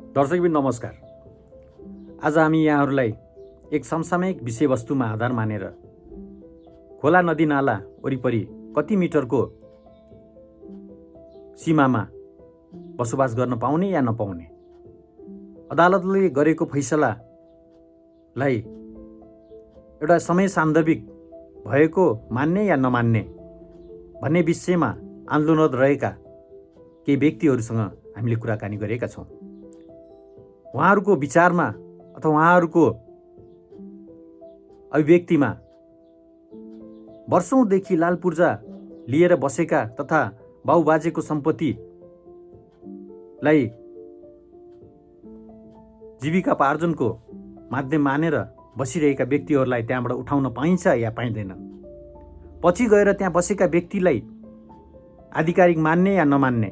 दर्शकबिन नमस्कार। आज हामी यहाँहरूलाई एक समसामयिक विषयवस्तुमा आधार मानेर खोला नदी नाला वरिपरि कति मिटरको सीमामा बसोबास गर्न पाउने या नपाउने, अदालतले गरेको फैसलालाई एउटा समय सान्दर्भिक भएको मान्ने या नमान्ने भन्ने विषयमा आन्दोलनरत रहेका केही व्यक्तिहरूसँग हामीले कुराकानी गरेका छौँ। उहाँहरूको विचारमा अथवा उहाँहरूको अभिव्यक्तिमा वर्षौँदेखि लाल पूर्जा लिएर बसेका तथा बाउबाजेको सम्पत्तिलाई जीविकापार्जनको माध्यम मानेर बसिरहेका व्यक्तिहरूलाई त्यहाँबाट उठाउन पाइन्छ या पाइँदैन, पछि गएर त्यहाँ बसेका व्यक्तिलाई आधिकारिक मान्ने या नमान्ने,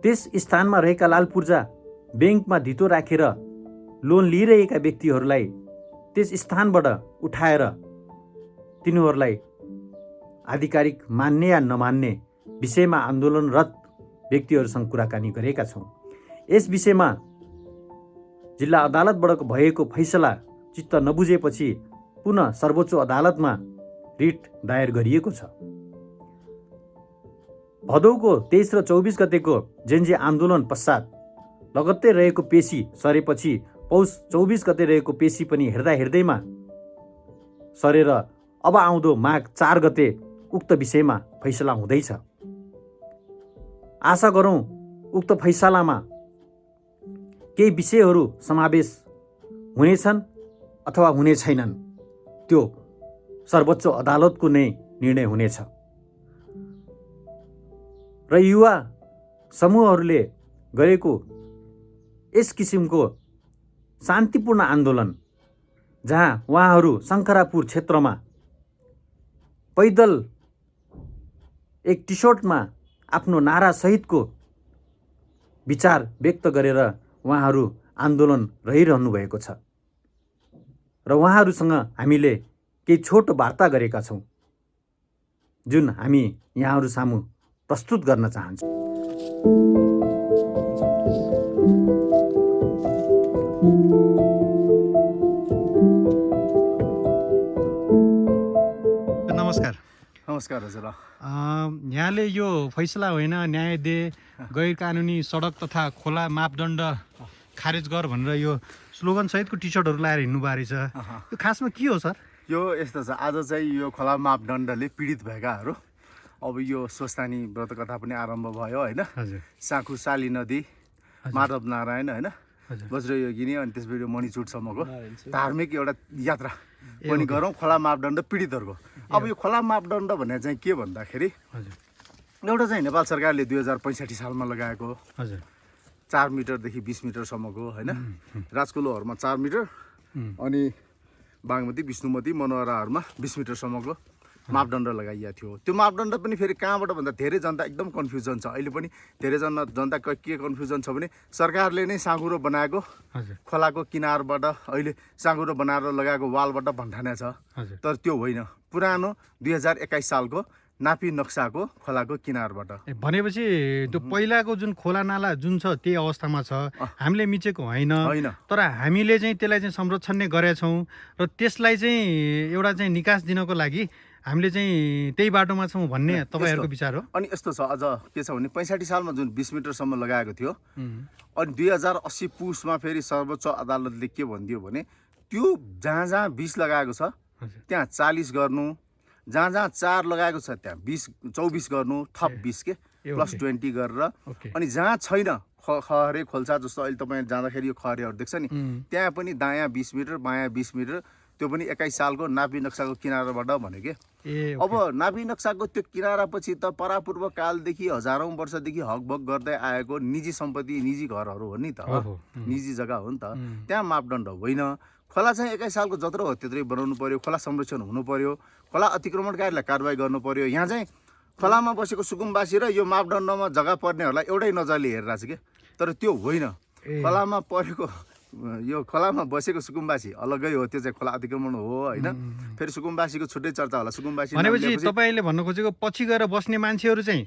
त्यस स्थानमा रहेका लाल पूर्जा ब्याङ्कमा धितो राखेर लोन लिइरहेका व्यक्तिहरूलाई त्यस स्थानबाट उठाएर तिनीहरूलाई आधिकारिक मान्ने या नमान्ने विषयमा आन्दोलनरत व्यक्तिहरूसँग कुराकानी गरेका छौँ। यस विषयमा जिल्ला अदालतबाट भएको फैसला चित्त नबुझेपछि पुनः सर्वोच्च अदालतमा रिट दायर गरिएको छ। भदौको 23 र 24 गतेको जेनजी आन्दोलन पश्चात लगत्तै रहेको पेशी सरेपछि पौष 24 गते रहेको पेशी पनि हेर्दैमा सरेर अब आउँदो माघ 4 गते उक्त विषयमा फैसला हुँदैछ। आशा गरौँ उक्त फैसलामा केही विषयहरू समावेश हुनेछन् अथवा हुने छैनन्, त्यो सर्वोच्च अदालतको नै निर्णय हुनेछ। र युवा समूहहरूले गरेको यस किसिमको शान्तिपूर्ण आन्दोलन, जहाँ उहाँहरू शङ्खरापुर क्षेत्रमा पैदल एक टी सर्टमा आफ्नो नारासहितको विचार व्यक्त गरेर उहाँहरू आन्दोलन रहिरहनु भएको छ र उहाँहरूसँग हामीले केही छोटो वार्ता गरेका छौँ, जुन हामी यहाँहरू सामु प्रस्तुत गर्न चाहन्छौँ। नमस्कार हजुर। यहाँले यो फैसला होइन न्याय दे, गैर कानुनी सडक तथा खोला मापदण्ड खारेज गर भनेर यो स्लोगन सहितको टी सर्टहरू लगाएर हिँड्नु भएको रहेछ। यो खासमा के हो सर? यो यस्तो छ, आज चाहिँ यो खोला मापदण्डले पीडित भएकाहरू, अब यो स्वस्थानी व्रत कथा पनि आरम्भ भयो होइन। साँखु साली नदी, माधव नारायण होइन, वज्रयोगिनी अनि त्यसपछि मणिचुटसम्मको धार्मिक एउटा यात्रा पनि गरौँ खोला मापदण्ड पीडितहरूको। अब यो खोला मापदण्ड भन्ने चाहिँ के भन्दाखेरि एउटा चाहिँ नेपाल सरकारले 2065 सालमा लगाएको 4 मिटरदेखि 20 मिटरसम्मको होइन, राजकुलोहरूमा 4 मिटर अनि बागमती, विष्णुमती, मनोहराहरूमा 20 मिटरसम्मको मापदण्ड लगाइएको थियो। त्यो मापदण्ड पनि फेरि कहाँबाट भन्दा धेरै जनता एकदम कन्फ्युजन छ। अहिले पनि धेरैजना जनता के कन्फ्युजन छ भने सरकारले नै साँघुरो बनाएको खोलाको किनारबाट अहिले साँघुरो बनाएर लगाएको वालबाट भन्ठाने छ, तर त्यो होइन, पुरानो 2021 सालको नापी नक्साको खोलाको किनारबाट। भनेपछि त्यो पहिलाको जुन खोला नाला जुन छ त्यही अवस्थामा छ, हामीले मिचेको होइन, तर हामीले चाहिँ त्यसलाई चाहिँ संरक्षण नै गरेछौँ र त्यसलाई चाहिँ एउटा चाहिँ निकास दिनको लागि हामीले चाहिँ त्यही बाटोमा छौँ भन्ने तपाईँहरूको विचार हो। अनि यस्तो छ, अझ के छ भने 65 सालमा जुन 20 मिटरसम्म लगाएको थियो, अनि 2080 पुसमा फेरि सर्वोच्च अदालतले के भनिदियो भने त्यो जहाँ जहाँ 20 लगाएको छ त्यहाँ 40 गर्नु, जहाँ जहाँ 4 लगाएको छ त्यहाँ 24 गर्नु, थप 20 के प्लस 20 गरेर, अनि जहाँ छैन खहरे खोल्सा जस्तो अहिले तपाईँ जाँदाखेरि यो खहरेहरू देख्छ नि, त्यहाँ पनि दायाँ 20 मिटर बायाँ 20 मिटर, त्यो पनि 21 सालको नापी नक्साको किनाराबाट भन्यो के। अब नापी नक्साको त्यो किनारापछि त परापूर्व कालदेखि हजारौँ वर्षदेखि हकभक गर्दै आएको निजी सम्पत्ति, निजी घरहरू हो नि त, निजी जग्गा हो नि त, त्यहाँ मापदण्ड होइन। खोला चाहिँ 21 सालको जत्रो हो त्यत्रै बनाउनु पर्यो, खोला संरक्षण हुनु पर्यो, खोला अतिक्रमणकारीलाई कारवाही गर्नु पर्यो। यहाँ चाहिँ खोलामा बसेको सुकुम्बासी र यो मापदण्डमा जग्गा पर्नेहरूलाई एउटै नजरले हेरिरहेको छ कि, तर त्यो होइन। खोलामा परेको यो खोलामा बसेको सुकुम्बासी अलग्गै हो, त्यो चाहिँ खोला अतिक्रमण हो होइन। फेरि सुकुम्बासीको छुट्टै चर्चा होला। सुकुम्बासी भनेपछि तपाईँले भन्न खोजेको पछि गएर बस्ने मान्छेहरू चाहिँ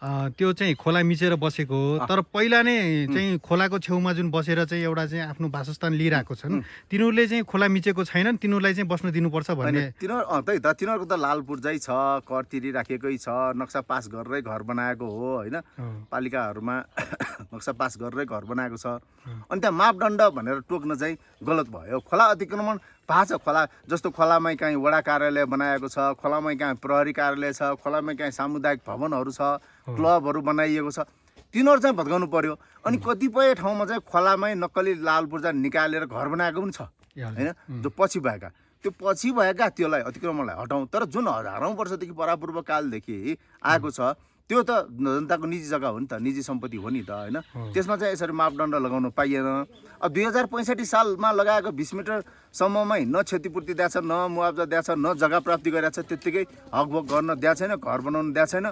त्यो चाहिँ खोला मिचेर बसेको हो। तर पहिला नै चाहिँ खोलाको छेउमा जुन बसेर चाहिँ एउटा चाहिँ आफ्नो वासस्थान लिइरहेको छन् तिनीहरूले चाहिँ खोला मिचेको छैनन्, तिनीहरूलाई चाहिँ बस्न दिनुपर्छ भन्ने। तिनीहरू त्यही त, तिनीहरूको त लाल पूर्जै छ, कर तिरिराखेकै छ, नक्सा पास गरेरै घर बनाएको हो होइन, पालिकाहरूमा नक्सा पास गरेरै घर बनाएको छ। अनि त्यहाँ मापदण्ड भनेर टोक्न चाहिँ गलत भयो। खोला अतिक्रमण भएको छ, खोला जस्तो खोलामै कहीँ वडा कार्यालय बनाएको छ, खोलामै कहीँ प्रहरी कार्यालय छ, खोलामै कहीँ सामुदायिक भवनहरू छ, क्लबहरू बनाइएको छ, तिनीहरू चाहिँ भत्काउनु पर्यो। अनि कतिपय ठाउँमा चाहिँ खोलामै नक्कली लाल पूर्जा निकालेर घर बनाएको पनि छ होइन, जो पछि भएका, त्यो पछि भएका त्यसलाई अतिक्रमणलाई हटाउँ। तर जुन हजारौँ वर्षदेखि परापूर्व कालदेखि आएको छ त्यो त जनताको निजी जग्गा हो नि त, निजी सम्पत्ति हो नि त होइन, त्यसमा चाहिँ यसरी मापदण्ड लगाउन पाइएन। अब 2065 सालमा लगाएको 20 मिटरसम्ममै न क्षतिपूर्ति दिएको छ, न मुआवजा दिएको छ, न जग्गा प्राप्ति गरेको छ, त्यत्तिकै हकभोक गर्न दिएको छैन, घर बनाउन दिएको छैन,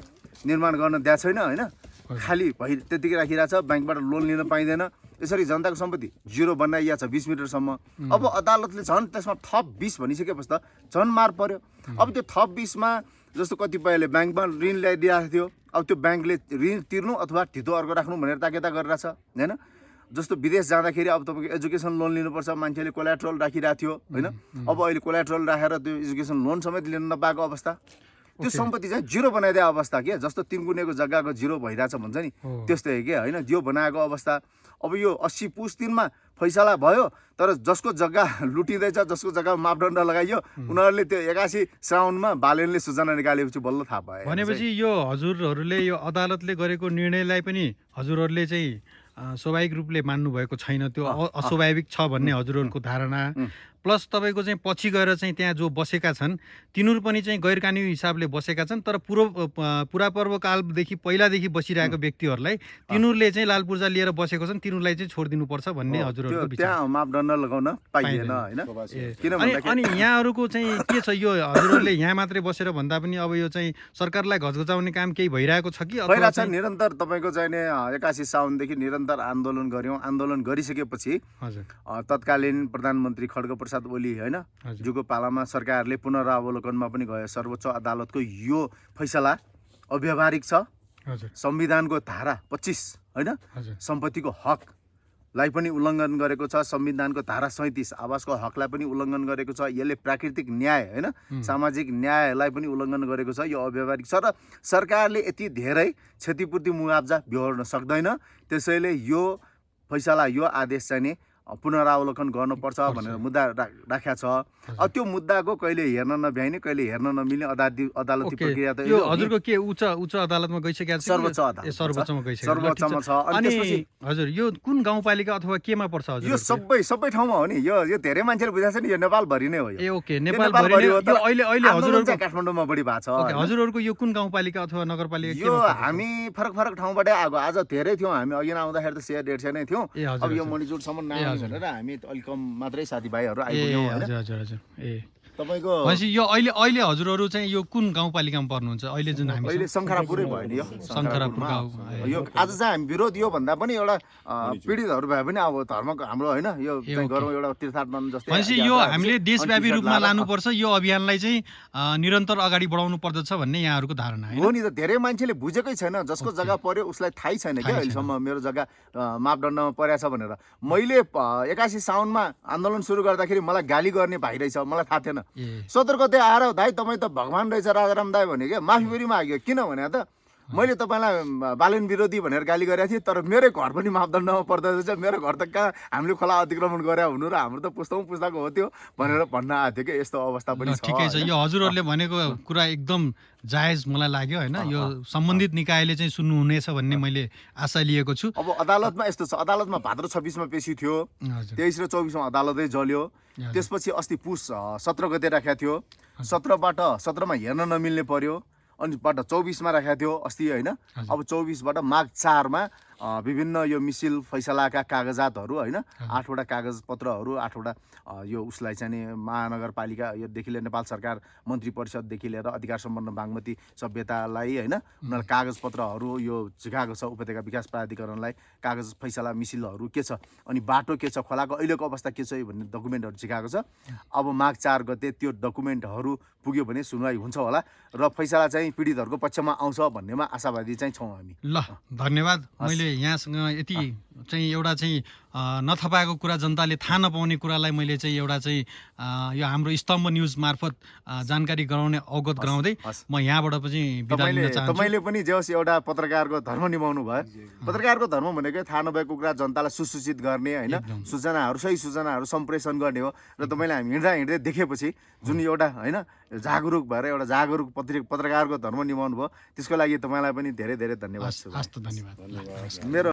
निर्माण गर्न दिएको छैन होइन, खाली त्यत्तिकै राखिरहेको छ, ब्याङ्कबाट लोन लिन पाइँदैन। यसरी जनताको सम्पत्ति जिरो बनाइएको छ 20 मिटरसम्म। अब अदालतले झन् त्यसमा थप 20 भनिसकेपछि त झन् मार पर्यो। अब त्यो थप 20मा जस्तो कतिपयले ब्याङ्कमा ऋण ल्याइदिएको थियो, अब त्यो ब्याङ्कले ऋण तिर्नु अथवा ढितो अर्को राख्नु भनेर ताकेता गरिरहेको छ होइन। जस्तो विदेश जाँदाखेरि अब तपाईँको एजुकेसन लोन लिनुपर्छ, मान्छेले कोल्याट्रल राखिरहेको थियो होइन, अब अहिले कोल्याट्रल राखेर त्यो एजुकेसन लोन समेत लिन नपाएको अवस्था, त्यो सम्पत्ति चाहिँ जिरो बनाइदिएको अवस्था के, जस्तो 3 गुणेको जग्गाको जिरो भइरहेछ भन्छ नि त्यस्तै के होइन, त्यो बनाएको अवस्था। अब यो 80 पुस 3मा फैसला भयो, तर जसको जग्गा लुटिँदैछ, जसको जग्गामा मापदण्ड लगाइयो, उनीहरूले त्यो 81 श्रावणमा बालेनले सूचना निकालेपछि बल्ल थाहा पाए। भनेपछि यो हजुरहरूले यो अदालतले गरेको निर्णयलाई पनि हजुरहरूले चाहिँ स्वाभाविक रूपले मान्नु भएको छैन, त्यो अस्वाभाविक छ भन्ने हजुरहरूको धारणा। प्लस तपाईँको चाहिँ पछि गएर चाहिँ त्यहाँ जो बसेका छन् तिनीहरू पनि चाहिँ गैर कानुनी हिसाबले बसेका छन्, तर पुरापर्व कालदेखि पहिलादेखि बसिरहेको व्यक्तिहरूलाई तिनीहरूले चाहिँ लाल पूर्जा लिएर बसेको छन्, तिनीहरूलाई चाहिँ छोडिदिनुपर्छ भन्ने हजुरहरूको विचार। त्यहाँ मापदण्ड लगाउन पाइएन होइन। अनि यहाँहरूको चाहिँ के छ, यो हजुरहरूले यहाँ मात्रै बसेर भन्दा पनि अब यो चाहिँ सरकारलाई घचघचाउने काम केही भइरहेको छ कि? भइरहेको छ निरन्तर। तपाईँको चाहिँ 81 साउनदेखि निरन्तर आन्दोलन गऱ्यौँ। आन्दोलन गरिसकेपछि तत्कालीन प्रधानमन्त्री खड्ग प्रसाद ओली होइन जुको पालामा सरकारले पुनरावलोकनमा पनि गयो। सर्वोच्च अदालतको यो फैसला अव्यावहारिक छ, संविधानको धारा 25 होइन सम्पत्तिको हकलाई पनि उल्लङ्घन गरेको छ, संविधानको धारा 37 आवासको हकलाई पनि उल्लङ्घन गरेको छ, यसले प्राकृतिक न्याय होइन सामाजिक न्यायलाई पनि उल्लङ्घन गरेको छ, यो अव्यावहारिक छ र सरकारले यति धेरै क्षतिपूर्ति मुआवजा बेहोर्न सक्दैन। त्यसैले यो फैसला, यो आदेश चाहिँ नि पुनरावलोकन गर्नुपर्छ भनेर मुद्दा राखेको छ। अब त्यो मुद्दाको कहिले हेर्न नभ्याइने, कहिले हेर्न नमिल्ने अदालती प्रक्रिया त यो हजुरको के उच्च अदालतमा गइसकेको छ? सर्वोच्चमा गइसकेको छ। अनि हजुर यो कुन गाउँपालिका अथवा केमा पर्छ हजुर? यो सबै ठाउँमा हो नि। यो धेरै मान्छेले बुझाएको छ नि, यो नेपालभरि नै हो। ए ओके, नेपालभरि नै। यो अहिले हजुरहरुको काठमाडौँमा बढी भएको छ। ओके, हजुरहरुको यो कुन गाउँपालिका अथवा नगरपालिका यो हामी फरक ठाउँबाटै आएको। आज धेरै थियौँ हामी, अघि आउँदाखेरि त 100-150 नै थियौँ। अब यो मणिजुरसम्म नआउने भनेर हामी अलिक कम मात्रै साथीभाइहरू आइपुग्यौँ होइन। हजुर ए तपाईको भनेपछि यो अहिले हजुरहरू चाहिँ यो कुन गाउँपालिकामा पर्नुहुन्छ अहिले जुन हामी? अहिले शङ्खरापुरै भयो नि। यो शङ्खरापुर गाउँ। यो आज चाहिँ हामी विरोध यो भन्दा पनि एउटा पीडितहरू भए पनि अब धर्मको हाम्रो होइन यो चाहिँ गरौँ एउटा तीर्थाटन जस्तै। भनेपछि यो हामीले देशव्यापी रूपमा लानुपर्छ, यो अभियानलाई चाहिँ निरन्तर अगाडि बढाउनु पर्दछ भन्ने यहाँहरूको धारणा हो नि। त धेरै मान्छेले बुझेकै छैन, जसको जग्गा पर्यो उसलाई थाहै छैन क्या अहिलेसम्म मेरो जग्गा मापदण्डमा परेछ भनेर। मैले 81 साउनमा आन्दोलन सुरु गर्दाखेरि मलाई गाली गर्ने भाइ रहेछ, मलाई थाहा थिएन। 17 गते आएर दाइ तपाईँ त भगवान् रहेछ राजाराम दाइ भने क्या, माफी पनि माग्यो। किन भने त मैले तपाईँलाई बालेन विरोधी भनेर गाली गरेको थिएँ, तर मेरै घर पनि मापदण्डमा पर्दो रहेछ। मेरो घर त कहाँ हामीले खोला अतिक्रमण गरे हुनु र हाम्रो त पुस्ताको हो त्यो भनेर भन्न आएको थियो कि यस्तो अवस्था पनि छ। ठिकै छ, यो हजुरहरूले भनेको कुरा एकदम जायज मलाई लाग्यो होइन। यो सम्बन्धित निकायले चाहिँ सुन्नुहुनेछ भन्ने मैले आशा लिएको छु। अब अदालतमा यस्तो छ, अदालतमा भाद्र 26मा पेशी थियो, 23 र 24मा अदालतै जल्यो। त्यसपछि अस्ति पुस 17 गते राखेको थियो, 17मा हेर्न नमिल्ने पर्यो, अनि बाट 24मा राखेको थियो अस्ति होइन। अब 24बाट माघ 4मा विभिन्न यो मिसिल फैसलाका कागजातहरू होइन 8वटा कागजपत्रहरू 8वटा यो उसलाई चाहिँ नि महानगरपालिका योदेखि लिएर नेपाल सरकार मन्त्री परिषददेखि लिएर अधिकार सम्पन्न बागमती सभ्यतालाई होइन उनीहरूले कागजपत्रहरू यो झिकाएको छ उपत्यका विकास प्राधिकरणलाई कागज फैसला मिसिलहरू के छ अनि बाटो के छ खोलाको अहिलेको अवस्था के छ भन्ने डकुमेन्टहरू झिकाएको छ। अब माघ 4 गते त्यो डकुमेन्टहरू पुग्यो भने सुनवाई हुन्छ होला र फैसला चाहिँ पीडितहरूको पक्षमा आउँछ भन्नेमा आशावादी चाहिँ छौँ हामी। ल धन्यवाद। मैले यहाँसँग यति चाहिँ एउटा चाहिँ नथपाएको कुरा जनताले थाहा नपाउने कुरालाई मैले चाहिँ एउटा चाहिँ यो हाम्रो स्तम्भ न्युज मार्फत जानकारी गराउने अवगत गराउँदै म यहाँबाट पनि बिदा लिन चाहन्छु। तपाईँले पनि जे होस् एउटा पत्रकारको धर्म निभाउनु भयो। पत्रकारको धर्म भनेकै थाहा नभएको कुरा जनतालाई सुसूचित गर्ने होइन सूचनाहरू सही सूचनाहरू सम्प्रेषण गर्ने हो र तपाईँले हामी हिँड्दै देखेपछि जुन एउटा होइन जागरुक भएर एउटा जागरुक पत्रकारको धर्म निभाउनु भयो त्यसको लागि तपाईँलाई पनि धेरै धेरै धन्यवाद। हस् त धन्यवाद। मेरो